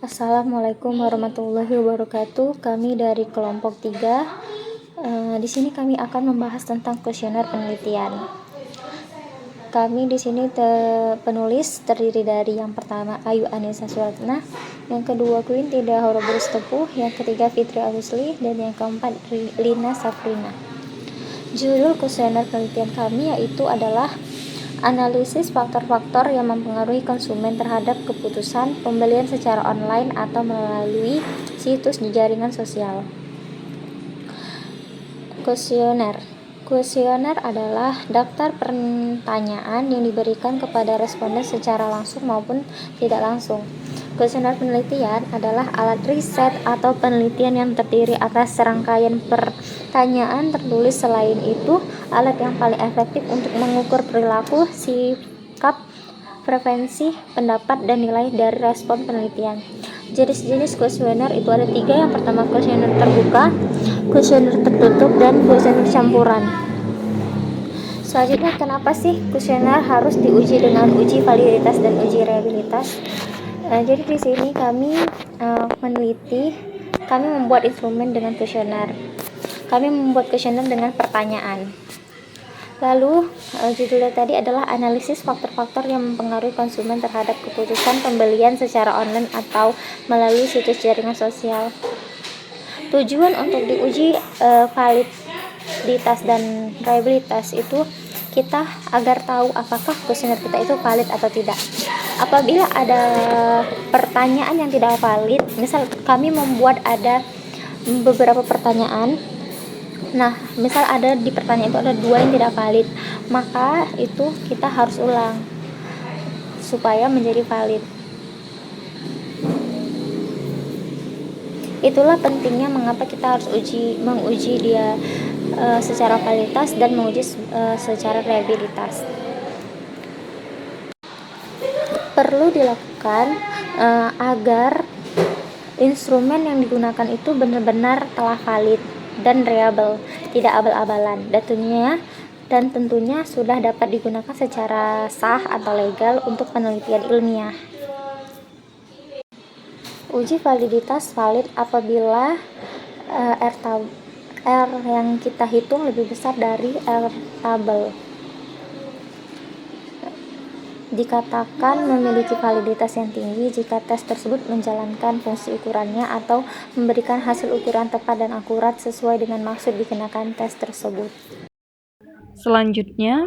Assalamualaikum warahmatullahi wabarakatuh. Kami dari kelompok 3. Di sini kami akan membahas tentang kuesioner penelitian. Kami di sini penulis terdiri dari yang pertama Ayu Anissa Suratna, yang kedua Queen Tida Horobrus Tepuh, yang ketiga Fitri Agusli, dan yang keempat Lina Safrina. Judul kuesioner penelitian kami yaitu adalah analisis faktor-faktor yang mempengaruhi konsumen terhadap keputusan pembelian secara online atau melalui situs di jaringan sosial. Kuesioner adalah daftar pertanyaan yang diberikan kepada responden secara langsung maupun tidak langsung. Kuesioner penelitian adalah alat riset atau penelitian yang terdiri atas serangkaian pertanyaan tertulis. Selain itu, alat yang paling efektif untuk mengukur perilaku, sikap, preferensi, pendapat, dan nilai dari respon penelitian. Jenis-jenis kuesioner itu ada 3. Yang pertama kuesioner terbuka, kuesioner tertutup, dan kuesioner campuran. Selanjutnya, kenapa sih kuesioner harus diuji dengan uji validitas dan uji reliabilitas? Jadi di sini kami kami membuat instrumen dengan kuesioner. Kami membuat kuesioner dengan pertanyaan. Lalu judulnya tadi adalah analisis faktor-faktor yang mempengaruhi konsumen terhadap keputusan pembelian secara online atau melalui situs jaringan sosial. Tujuan untuk diuji validitas dan reliabilitas itu kita agar tahu apakah kuesioner kita itu valid atau tidak. Apabila ada pertanyaan yang tidak valid, misal kami membuat ada beberapa pertanyaan. Nah, misal ada di pertanyaan itu ada 2 yang tidak valid, maka itu kita harus ulang supaya menjadi valid. Itulah pentingnya mengapa kita harus menguji dia secara validitas dan menguji secara reliabilitas. Perlu dilakukan agar instrumen yang digunakan itu benar-benar telah valid dan reliable, tidak abal-abalan, dan tentunya sudah dapat digunakan secara sah atau legal untuk penelitian ilmiah. Uji validitas valid apabila R yang kita hitung lebih besar dari R tabel. Dikatakan memiliki validitas yang tinggi jika tes tersebut menjalankan fungsi ukurannya atau memberikan hasil ukuran tepat dan akurat sesuai dengan maksud dikenakan tes tersebut. Selanjutnya,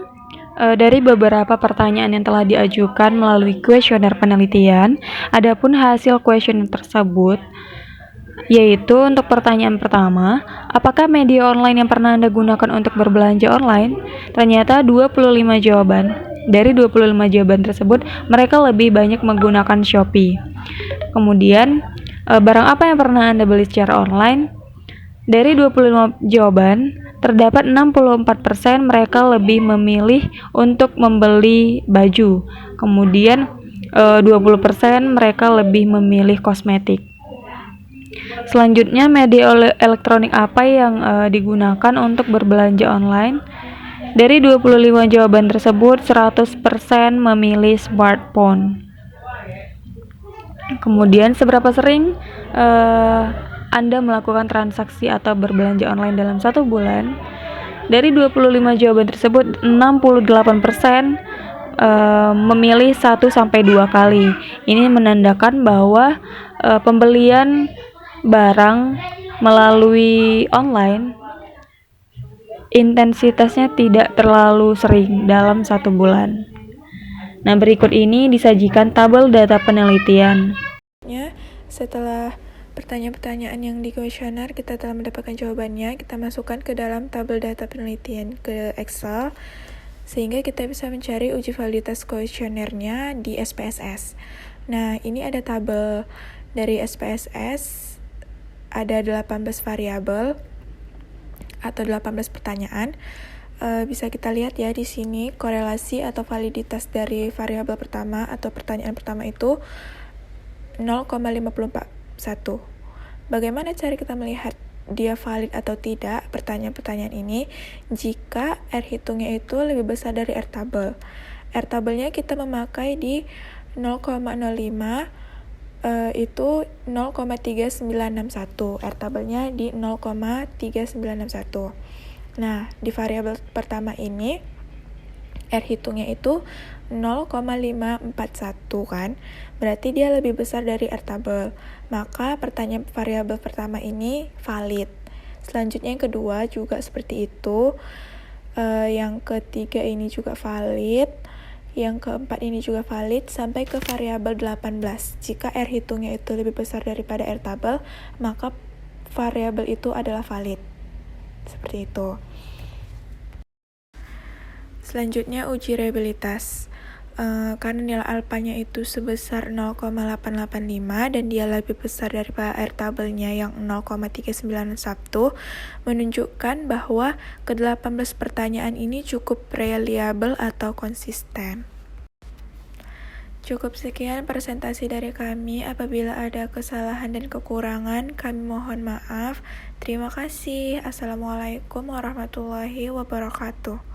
dari beberapa pertanyaan yang telah diajukan melalui kuesioner penelitian, adapun hasil kuesioner tersebut yaitu untuk pertanyaan pertama, apakah media online yang pernah Anda gunakan untuk berbelanja online? Ternyata 25 jawaban. Dari 25 jawaban tersebut, mereka lebih banyak menggunakan Shopee. Kemudian, barang apa yang pernah Anda beli secara online? Dari 25 jawaban, terdapat 64% mereka lebih memilih untuk membeli baju. Kemudian, 20% mereka lebih memilih kosmetik. Selanjutnya, media elektronik apa yang digunakan untuk berbelanja online? Dari 25 jawaban tersebut, 100% memilih smartphone. Kemudian, seberapa sering Anda melakukan transaksi atau berbelanja online dalam 1 bulan? Dari 25 jawaban tersebut, 68% memilih 1-2 kali. Ini menandakan bahwa pembelian barang melalui online intensitasnya tidak terlalu sering dalam 1 bulan. Nah, berikut ini disajikan tabel data penelitian. Setelah pertanyaan-pertanyaan yang di kuesioner kita telah mendapatkan jawabannya, kita masukkan ke dalam tabel data penelitian ke Excel sehingga kita bisa mencari uji validitas kuesionernya di SPSS. Nah, ini ada tabel dari SPSS, ada 18 variabel atau 18 pertanyaan. Bisa kita lihat ya di sini korelasi atau validitas dari variabel pertama atau pertanyaan pertama itu 0,541. Bagaimana cara kita melihat dia valid atau tidak pertanyaan-pertanyaan ini? Jika R hitungnya itu lebih besar dari R tabel. R tabelnya kita memakai di 0,05 itu 0,3961. R tabelnya di 0,3961. Nah, di variabel pertama ini R hitungnya itu 0,541 kan. Berarti dia lebih besar dari R tabel. Maka pertanyaan variabel pertama ini valid. Selanjutnya yang kedua juga seperti itu. Yang ketiga ini juga valid. Yang keempat ini juga valid sampai ke variabel 18. Jika R hitungnya itu lebih besar daripada R tabel, maka variabel itu adalah valid. Seperti itu. Selanjutnya uji reliabilitas. Karena nilai alfanya itu sebesar 0,885 dan dia lebih besar daripada R tabelnya yang 0,391, menunjukkan bahwa ke-18 pertanyaan ini cukup reliable atau konsisten. Cukup sekian presentasi dari kami. Apabila ada kesalahan dan kekurangan, kami mohon maaf. Terima kasih. Assalamualaikum warahmatullahi wabarakatuh.